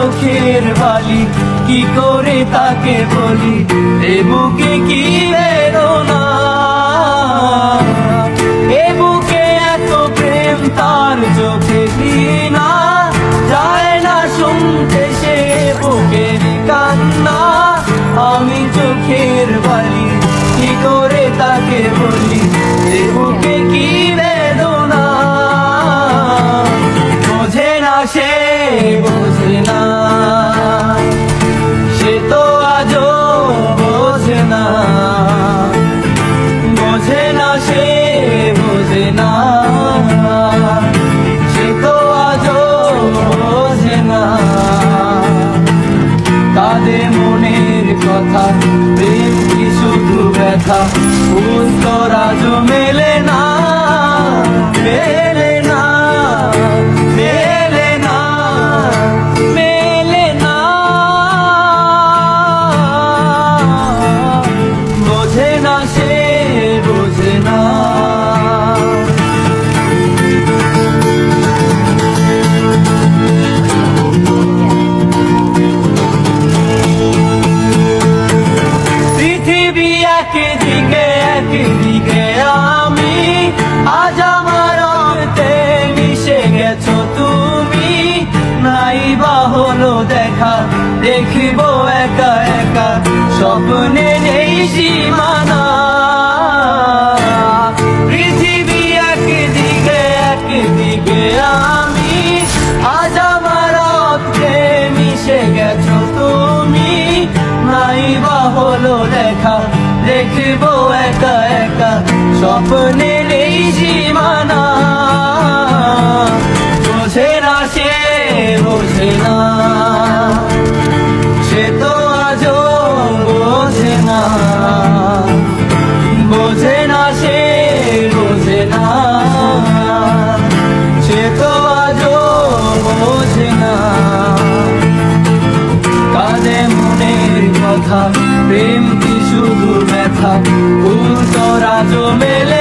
চোখের বালি, কি করে তাকে বলি এ বুকে কি বেদনা। এ বুকে এত প্রেম তার চোখে ঘৃণা, যায় না শুনতে সে বুকের কান্না। আমি চোখের বালি, কি করে তাকে বলি এ বুকে কি বেদনা। বোঝে না সে, বোঝে না, সে তো আজও বোঝে না। বোঝে না সে, বোঝে না, সে তো আজও বোঝে না। কাঁদে মনের কথা, প্রেম কি শুধু ব্যথা, উত্তর আজও মেলে না, মেলে না, মেলে না, মেলে না। বোঝে না সে, বোঝে না। পৃথিবী একদিকে, একদিকে আমি, আজ আমার রক্তে মিশে গেছো তুমি। নাই বা হলো দেখা, দেখিব একা একা, স্বপ্নে নেই সীমানা। পৃথিবী একদিকে, একদিকে আমি, আজ আমার রক্তে মিশে গেছো তুমি। নাই বা হলো দেখা, দেখিব একা একা, স্বপ্নে নেই সীমানা। বোঝে না সে, বোঝে না, সে তো আজও বোঝে না। বোঝে না সে, বোঝে না, সে তো আজও বোঝে না। কাঁদে মনের কথা, প্রেম কি শুধু ব্যথা, উত্তর আজও মেলে